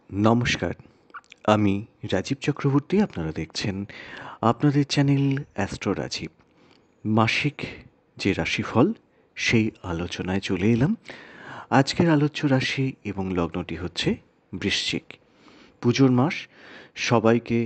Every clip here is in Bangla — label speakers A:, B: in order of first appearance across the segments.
A: নমস্কার, আমি রাজীব চক্রবর্তী। আপনারা দেখছেন আপনাদের চ্যানেল অ্যাস্ট্রো রাজীব। মাসিক যে রাশিফল সেই আলোচনায় চলে এলাম। আজকের আলোচ্য রাশি এবং লগ্নটি হচ্ছে বৃশ্চিক। পুজোর মাস, সবাইকে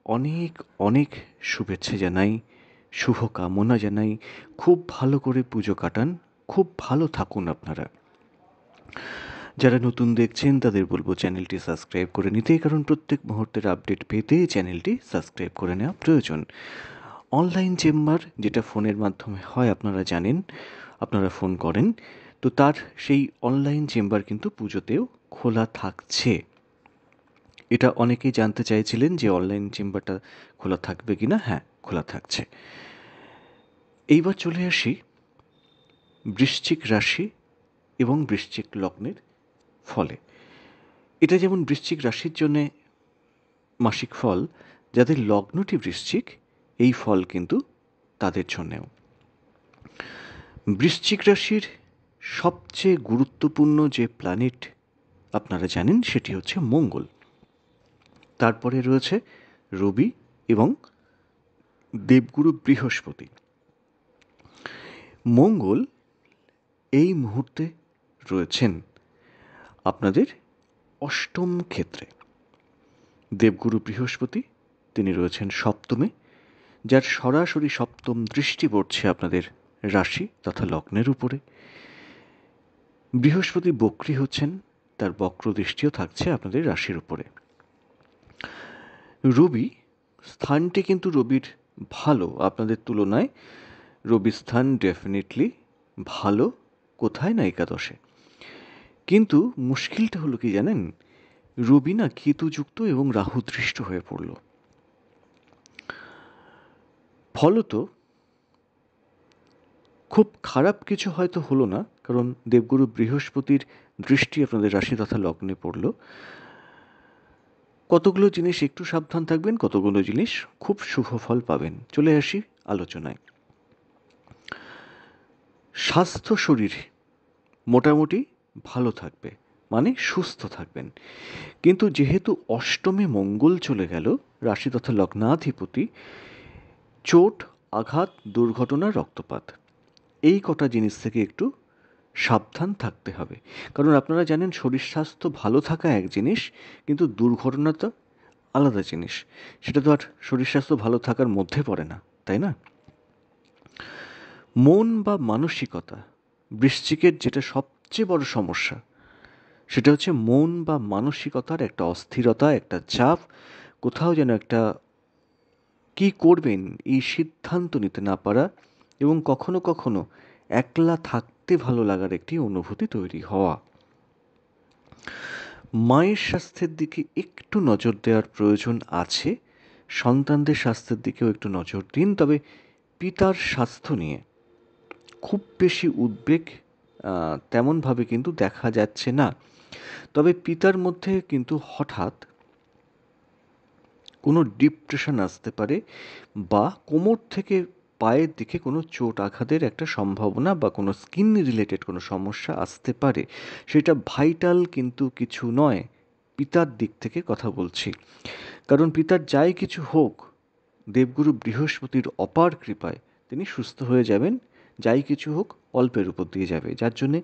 A: অনেক অনেক শুভেচ্ছা জানাই, শুভকামনা জানাই। খুব ভালো করে পুজো কাটান, খুব ভালো থাকুন আপনারা। যারা নতুন দেখছেন তাদের বলবো চ্যানেলটি সাবস্ক্রাইব করে নিতে, কারণ প্রত্যেক মুহূর্তের আপডেট পেতে চ্যানেলটি সাবস্ক্রাইব করে নেওয়া প্রয়োজন। অনলাইন চেম্বার যেটা ফোনের মাধ্যমে হয় আপনারা জানেন, আপনারা ফোন করেন, তো তার সেই অনলাইন চেম্বার কিন্তু পুজোতেও খোলা থাকছে। এটা অনেকেই জানতে চাইছিলেন যে অনলাইন চেম্বারটা খোলা থাকবে কি না। হ্যাঁ, খোলা থাকছে। এইবার চলে আসি বৃশ্চিক রাশি এবং বৃশ্চিক লগ্নের ফলে। এটা যেমন বৃশ্চিক রাশির জন্যে মাসিক ফল, যাদের লগ্নটি বৃশ্চিক এই ফল কিন্তু তাদের জন্যেও। বৃশ্চিক রাশির সবচেয়ে গুরুত্বপূর্ণ যে প্ল্যানেট আপনারা জানেন সেটি হচ্ছে মঙ্গল। তারপরে রয়েছে রবি এবং দেবগুরু বৃহস্পতি। মঙ্গল এই মুহূর্তে রয়েছেন আপনাদের অষ্টম ক্ষেত্রে। দেবগুরু বৃহস্পতি তিনি রয়েছেন সপ্তমে, যার সরাসরি সপ্তম দৃষ্টি পড়ছে আপনাদের রাশি তথা লগ্নের উপরে। বৃহস্পতি বক্রী হচ্ছেন, তার বক্র দৃষ্টিও থাকছে আপনাদের রাশির উপরে। রবি স্থানটি কিন্তু রবির ভালো আপনাদের তুলনায়। রবি স্থান ডেফিনেটলি ভালো, কোথায় না একাদশে। কিন্তু মুশকিলটা হলো কি জানেন, রবি না কেতুযুক্ত এবং রাহুদৃষ্ট হয়ে পড়ল। ফলত খুব খারাপ কিছু হয়তো হলো না, কারণ দেবগুরু বৃহস্পতির দৃষ্টি আপনাদের রাশি তথা লগ্নে পড়ল। কতগুলো জিনিস একটু সাবধান থাকবেন, কতগুলো জিনিস খুব শুভ ফল পাবেন। চলে আসি আলোচনায়। স্বাস্থ্য শরীর মোটামুটি ভালো থাকবে, মানে সুস্থ থাকবেন। কিন্তু যেহেতু অষ্টমে মঙ্গল চলে গেল, রাশি তথা লগ্নাধিপতি, চোট, আঘাত, দুর্ঘটনা, রক্তপাত, এই কটা জিনিস থেকে একটু সাবধান থাকতে হবে। কারণ আপনারা জানেন শরীর স্বাস্থ্য ভালো থাকা এক জিনিস, কিন্তু দুর্ঘটনা তো আলাদা জিনিস। সেটা তো আর শরীর স্বাস্থ্য ভালো থাকার মধ্যে পড়ে না, তাই না? মন বা মানসিকতা, বৃশ্চিকের যেটা সবচেয়ে বড় সমস্যা সেটা হচ্ছে মন বা মানসিকতার একটা অস্থিরতা, একটা চাপ, কোথাও যেন একটা কী করবেন এই সিদ্ধান্ত নিতে না পারা, এবং কখনো কখনো একলা থাকতে ভালো লাগার একটি অনুভূতি তৈরি হওয়া। মায়ের স্বাস্থ্যের দিকে একটু নজর দেওয়ার প্রয়োজন আছে, সন্তানদের স্বাস্থ্যের দিকেও একটু নজর দিন। তবে পিতার স্বাস্থ্য নিয়ে খুব বেশি উদ্বেগ তেমনভাবে কিন্তু দেখা যাচ্ছে না। তবে পিতার মধ্যে কিন্তু হঠাৎ কোনো ডিপ্রেশন আসতে পারে, বা কোমর থেকে পায়ের দিকে কোনো চোট আঘাতের একটা সম্ভাবনা, বা কোনো স্কিন রিলেটেড কোনো সমস্যা আসতে পারে। সেটা ভাইটাল কিন্তু কিছু নয়, পিতার দিক থেকে কথা বলছি। কারণ পিতার যাই কিছু হোক, দেবগুরু বৃহস্পতির অপার কৃপায় তিনি সুস্থ হয়ে যাবেন। যাই কিছু হোক অল্পের উপর দিয়ে যাবে, যার জন্যে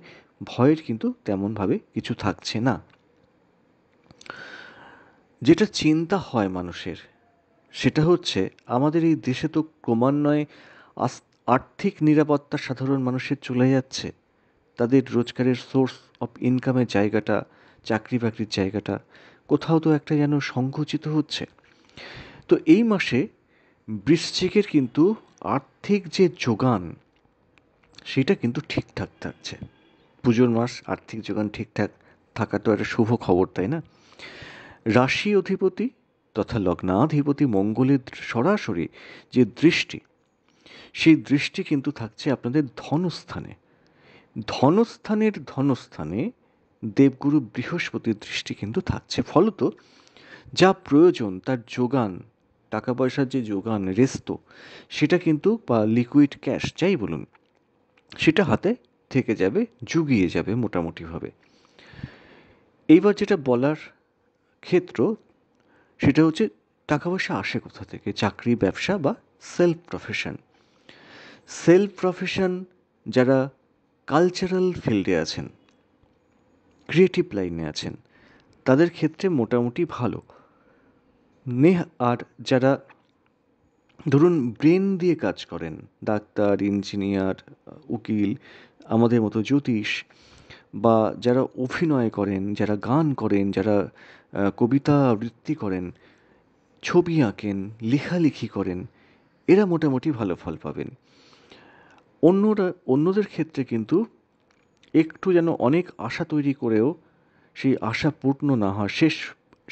A: ভয়ের কিন্তু তেমনভাবে কিছু থাকছে না। যেটা চিন্তা হয় মানুষের সেটা হচ্ছে, আমাদের এই দেশে তো ক্রমান্বয়ে আর্থিক নিরাপত্তা সাধারণ মানুষের চলে যাচ্ছে। তাদের রোজগারের সোর্স অফ ইনকামের জায়গাটা, চাকরি বাকরির জায়গাটা কোথাও তো একটা যেন সংকুচিত হচ্ছে। তো এই মাসে বৃশ্চিকের কিন্তু আর্থিক যে যোগান সেটা কিন্তু ঠিকঠাক থাকছে। পুজোর মাস, আর্থিক যোগান ঠিকঠাক থাকা তো একটা শুভ খবর, তাই না? রাশি অধিপতি তথা লগ্নাধিপতি মঙ্গলের সরাসরি যে দৃষ্টি, সেই দৃষ্টি কিন্তু থাকছে আপনাদের ধনস্থানে। ধনস্থানে দেবগুরু বৃহস্পতির দৃষ্টি কিন্তু থাকছে। ফলত যা প্রয়োজন তার যোগান, টাকা পয়সার যে যোগান, রেস্তো, সেটা কিন্তু, বা লিকুইড ক্যাশ যাই বলুন, সেটা হাতে থেকে যাবে, জুগিয়ে যাবে মোটামুটিভাবে। এইবার যেটা বলার ক্ষেত্র, সেটা হচ্ছে টাকা পয়সা আসে কোথা থেকে, চাকরি, ব্যবসা বা সেলফ প্রফেশন। সেলফ প্রফেশন যারা কালচারাল ফিল্ডে আছেন, ক্রিয়েটিভ লাইনে আছেন, তাদের ক্ষেত্রে মোটামুটি ভালো। আর যারা ধরুন ব্রেন দিয়ে কাজ করেন, ডাক্তার, ইঞ্জিনিয়ার, উকিল, আমাদের মতো জ্যোতিষ, বা যারা অভিনয় করেন, যারা গান করেন, যারা কবিতা আবৃত্তি করেন, ছবি আঁকেন, লেখালেখি করেন, এরা মোটামুটি ভালো ফল পাবেন। অন্যদের ক্ষেত্রে কিন্তু একটু যেন অনেক আশা তৈরি করেও সেই আশা পূর্ণ না হয়,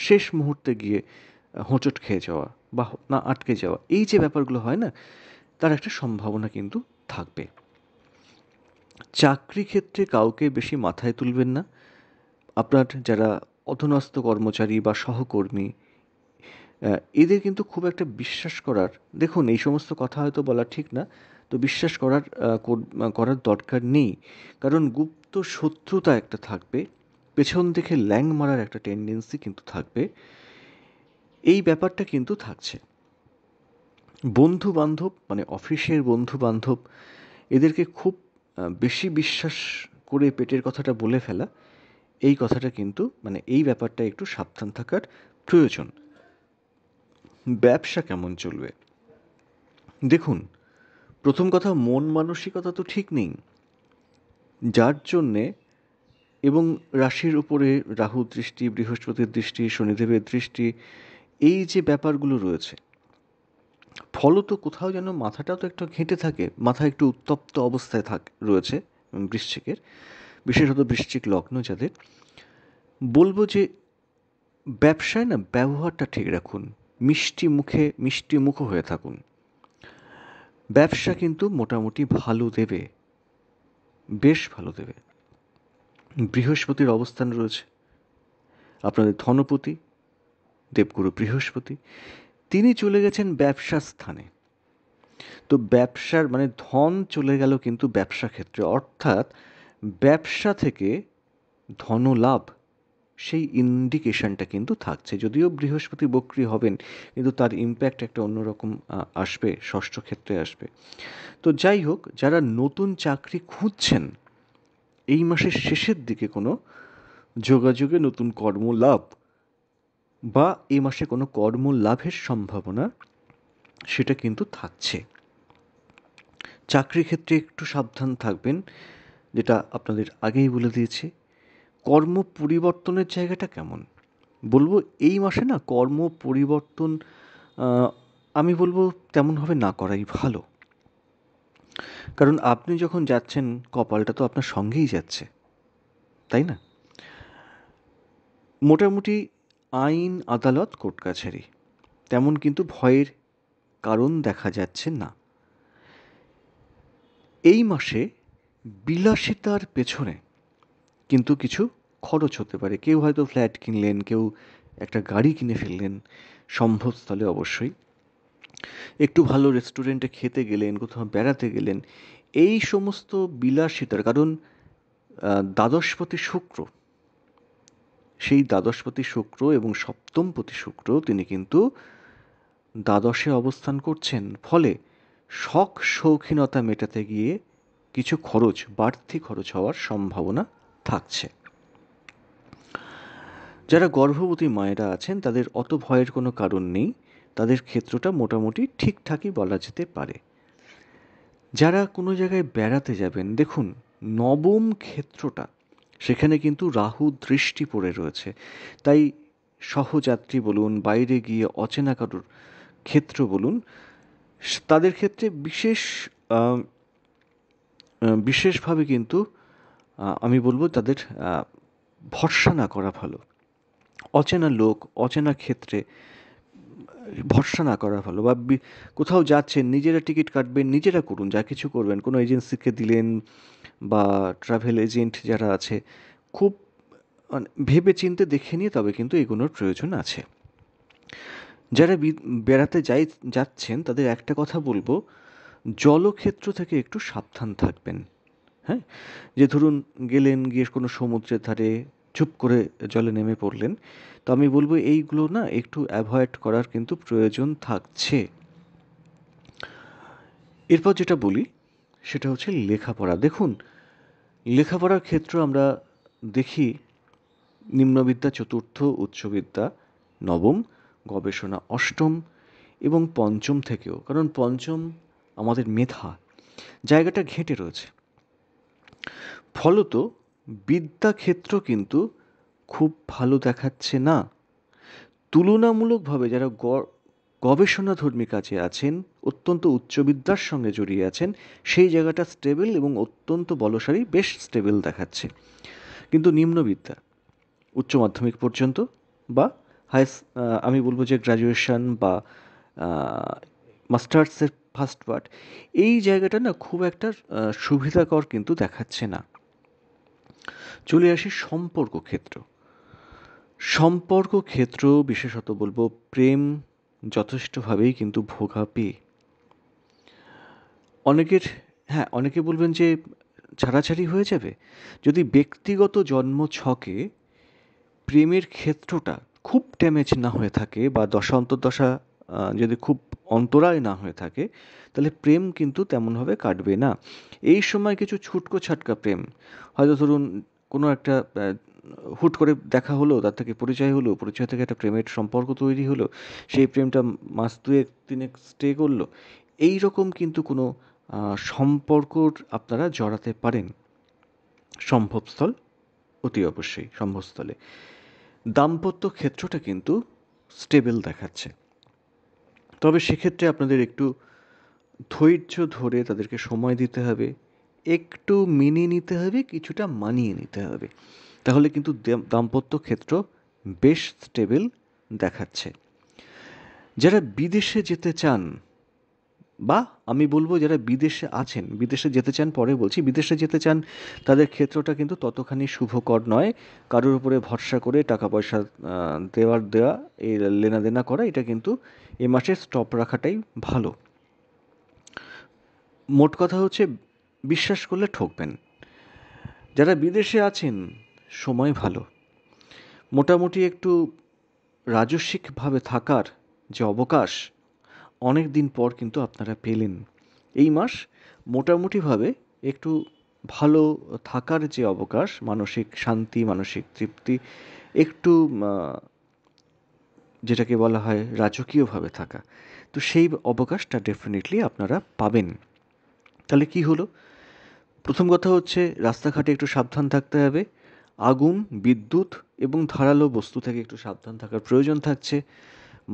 A: শেষ মুহূর্তে গিয়ে হোঁচট খেয়ে যাওয়া বা না আটকে যাওয়া, এই যে ব্যাপারগুলো হয় না, তার একটা সম্ভাবনা কিন্তু থাকবে। চাকরি ক্ষেত্রে কাউকে বেশি মাথায় তুলবেন না। আপনার যারা অধীনস্থ কর্মচারী বা সহকর্মী, এদের কিন্তু খুব একটা বিশ্বাস করার, দেখুন এই সমস্ত কথা হয়তো বলা ঠিক না, তো বিশ্বাস করার দরকার নেই। কারণ গুপ্ত শত্রুতা একটা থাকবে, পেছন থেকে ল্যাং মারার একটা টেন্ডেন্সি কিন্তু থাকবে, এই ব্যাপারটা কিন্তু থাকছে। বন্ধু বান্ধব, মানে অফিসের বন্ধু বান্ধব, এদেরকে খুব বেশি বিশ্বাস করে পেটের কথাটা বলে ফেলা, এই কথাটা কিন্তু, মানে এই ব্যাপারটা একটু সাবধান থাকার প্রয়োজন। ব্যবসা কেমন চলবে? দেখুন, প্রথম কথা, মন মানসিকতা তো ঠিক নেই, যার জন্যে, এবং রাশির উপরে রাহু দৃষ্টি, বৃহস্পতির দৃষ্টি, শনিদেবের দৃষ্টি, এই যে ব্যাপারগুলো রয়েছে, ফলত কোথাও যেন মাথাটাও তো একটু ঘেঁটে থাকে, মাথা একটু উত্তপ্ত অবস্থায় রয়েছে বৃশ্চিকের, বিশেষত বৃশ্চিক লগ্ন যাদের। বলবো যে ব্যবসায় না ব্যবহারটা ঠিক রাখুন, মিষ্টি মুখ হয়ে থাকুন। ব্যবসা কিন্তু মোটামুটি ভালো দেবে, বেশ ভালো দেবে। বৃহস্পতির অবস্থান রয়েছে, আপনাদের ধনপতি দেবগুরু বৃহস্পতি, তিনি চলে গেছেন ব্যবসা স্থানে। তো ব্যবসার মানে ধন চলে গেল কিন্তু ব্যবসা ক্ষেত্রে, অর্থাৎ ব্যবসা থেকে ধনলাভ, সেই ইন্ডিকেশনটা কিন্তু থাকছে। যদিও বৃহস্পতি বক্রী হবেন, কিন্তু তার ইম্প্যাক্ট একটা অন্যরকম আসবে, ষষ্ঠ ক্ষেত্রে আসবে। তো যাই হোক, যারা নতুন চাকরি খুঁজছেন, এই মাসের শেষের দিকে কোনো যোগাযোগে নতুন কর্মলাভ বা এই মাসে কোনো কর্মলাভের সম্ভাবনা, সেটা কিন্তু থাকছে। চাকরি ক্ষেত্রে একটু সাবধান থাকবেন, যেটা আপনাদের আগেই বলে দিয়েছি। কর্ম পরিবর্তনের জায়গাটা কেমন? বলবো এই মাসে না কর্ম পরিবর্তন, আমি বলবো তেমনভাবে না করাই ভালো। কারণ আপনি যখন যাচ্ছেন, কপালটা তো আপনার সঙ্গেই যাচ্ছে, তাই না? মোটামুটি আইন, আদালত, কোর্ট কাছারি, তেমন কিন্তু ভয়ের কারণ দেখা যাচ্ছে না। এই মাসে বিলাসিতার পেছনে কিন্তু কিছু খরচ হতে পারে। কেউ হয়তো ফ্ল্যাট কিনলেন, কেউ একটা গাড়ি কিনে ফেললেন, সম্ভবস্থলে অবশ্যই। একটু ভালো রেস্টুরেন্টে খেতে গেলেন, কোথাও বেড়াতে গেলেন, এই সমস্ত বিলাসিতার কারণ দ্বাদশপতি শুক্র, সেই দ্বাদশপতি শুক্র এবং সপ্তমপতি শুক্র, তিনি কিন্তু দ্বাদশে অবস্থান করছেন। ফলে শখ শৌখিনতা মেটাতে গিয়ে কিছু বাড়তি খরচ হওয়ার সম্ভাবনা থাকছে। যারা গর্ভবতী মায়েরা আছেন, তাদের অত ভয়ের কোনো কারণ নেই, তাদের ক্ষেত্রটা মোটামুটি ঠিকঠাকই বলা যেতে পারে। যারা কোনো জায়গায় বেড়াতে যাবেন, দেখুন নবম ক্ষেত্রটা, সেখানে কিন্তু রাহু দৃষ্টি পড়ে রয়েছে। তাই সহযাত্রী বলুন, বাইরে গিয়ে অচেনা কারুর ক্ষেত্র বলুন, তাদের ক্ষেত্রে বিশেষভাবে কিন্তু আমি বলবো তাদের ভরসা না করা ভালো। অচেনা লোক, অচেনা ক্ষেত্রে ভরসা না করা ভালো। বা কোথাও যাচ্ছেন, নিজেরা টিকিট কাটবেন, নিজেরা করুন, যা কিছু করবেন, কোনো এজেন্সিকে দিলেন বা ট্রাভেল এজেন্ট যারা আছে, খুব মানে ভেবে চিন্তে দেখে নিয়ে তবে কিন্তু এগোনোর প্রয়োজন আছে। যারা বেড়াতে যাচ্ছেন, তাদের একটা কথা বলবো, জলক্ষেত্র থেকে একটু সাবধান থাকবেন। হ্যাঁ, যে ধরুন গেলেন, গিয়ে কোনো সমুদ্রের ধারে চুপ করে জলে নেমে পড়লেন। তো আমি বলবো এইগুলো না একটু অ্যাভয়েড করার কিন্তু প্রয়োজন থাকছে। এরপর যেটা বলি সেটা হচ্ছে লেখাপড়া। দেখুন, লেখাপড়ার ক্ষেত্র আমরা দেখি নিম্নবিদ্যা চতুর্থ, উচ্চবিদ্যা নবম, গবেষণা অষ্টম এবং পঞ্চম থেকেও, কারণ পঞ্চম আমাদের মেধা জায়গাটা ঘেঁটে রয়েছে। ফলত বিদ্যাক্ষেত্র কিন্তু খুব ভালো দেখাচ্ছে না। তুলনামূলকভাবে যারা গবেষণাধর্মী কাজে আছেন, অত্যন্ত উচ্চবিদ্যার সঙ্গে জড়িয়ে আছেন, সেই জায়গাটা স্টেবল এবং অত্যন্ত বলশালী, বেশ স্টেবল দেখাচ্ছে। কিন্তু নিম্নবিদ্যা উচ্চ মাধ্যমিক পর্যন্ত বা আমি বলবো যে গ্র্যাজুয়েশন বা মাস্টার্সের ফার্স্ট পার্ট, এই জায়গাটা না খুব একটা সুবিধাকর কিন্তু দেখাচ্ছে না। চলে আসি সম্পর্ক ক্ষেত্র। সম্পর্ক ক্ষেত্র বিশেষত বলবো প্রেম যথেষ্টভাবেই কিন্তু ভোগাবে। অনেকের, হ্যাঁ, অনেকে বলবেন যে ছাড়াছাড়ি হয়ে যাবে। যদি ব্যক্তিগত জন্ম ছকে প্রেমের ক্ষেত্রটা খুব ড্যামেজ না হয়ে থাকে বা দশা অন্তর্দশা যদি খুব অন্তরায় না হয়ে থাকে, তাহলে প্রেম কিন্তু তেমনভাবে কাটবে না। এই সময় কিছু ছুটকো ছাটকা প্রেম, হয়তো ধরুন কোনো একটা হুট করে দেখা হলো, তার থেকে পরিচয় হলো, পরিচয় থেকে একটা প্রেমের সম্পর্ক তৈরি হলো, সেই প্রেমটা মাস দুয়েক তিনেক স্টে করলো, এই রকম কিন্তু কোনো সম্পর্কর আপনারা জড়াতে পারেন সম্ভবস্থল, অতি অবশ্যই সম্ভবস্থলে। দাম্পত্য ক্ষেত্রটা কিন্তু স্টেবল দেখাচ্ছে, তবে সেক্ষেত্রে আপনাদের একটু ধৈর্য ধরে তাদেরকে সময় দিতে হবে, একটু মেনে নিতে হবে, কিছুটা মানিয়ে নিতে হবে, তাহলে কিন্তু দাম্পত্য ক্ষেত্র বেশ স্টেবল দেখাচ্ছে। যারা বিদেশে যেতে চান, বা আমি বলবো যারা বিদেশে আছেন, বিদেশে যেতে চান পরে বলছি, বিদেশে যেতে চান, তাদের ক্ষেত্রটা কিন্তু ততখানি শুভকর নয়। কারোর উপরে ভরসা করে টাকা পয়সা দেওয়া, এই লেনাদেনা করা, এটা কিন্তু এ মাসে স্টপ রাখাটাই ভালো। মোট কথা হচ্ছে বিশ্বাস করলে ঠকবেন। যারা বিদেশে আছেন সময় ভালো, মোটামুটি একটু রাজস্বিকভাবে থাকার যে অবকাশ অনেক দিন পর কিন্তু আপনারা পেলেন। এই মাস মোটামুটিভাবে একটু ভালো থাকার যে অবকাশ, মানসিক শান্তি, মানসিক তৃপ্তি, একটু যেটাকে বলা হয় রাজকীয়ভাবে থাকা, তো সেই অবকাশটা ডেফিনেটলি আপনারা পাবেন। তাহলে কি হলো? প্রথম কথা হচ্ছে রাস্তাঘাটে একটু সাবধান থাকতে হবে। আগুন, বিদ্যুৎ এবং ধারালো বস্তু থেকে একটু সাবধান থাকার প্রয়োজন থাকছে।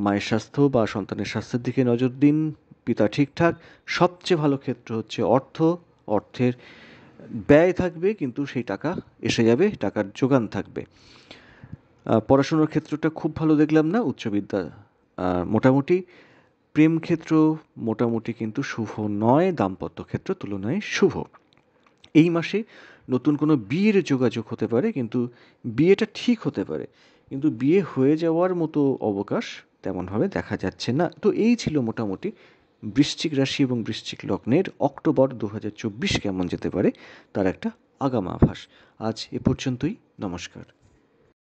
A: মায়ের স্বাস্থ্য বা সন্তানের স্বাস্থ্যের দিকে নজর দিন। পিতা ঠিকঠাক। সবচেয়ে ভালো ক্ষেত্র হচ্ছে অর্থের ব্যয় থাকবে কিন্তু সেই টাকা এসে যাবে, টাকার যোগান থাকবে। পড়াশুনোর ক্ষেত্রটা খুব ভালো দেখলাম না, উচ্চবিদ্যা মোটামুটি। প্রেম ক্ষেত্র মোটামুটি কিন্তু শুভ নয়, দাম্পত্য ক্ষেত্র তুলনায় শুভ। এই মাসে নতুন কোনো বিয়ের যোগাযোগ হতে পারে, কিন্তু বিয়েটা ঠিক হতে পারে, কিন্তু বিয়ে হয়ে যাওয়ার মতো অবকাশ তেমনভাবে দেখা যাচ্ছে না। তো এই ছিল মোটামুটি বৃশ্চিক রাশি এবং বৃশ্চিক লগ্নের অক্টোবর 2024 কেমন যেতে পারে তার একটা আগাম আভাস। আজ এ পর্যন্তই। নমস্কার।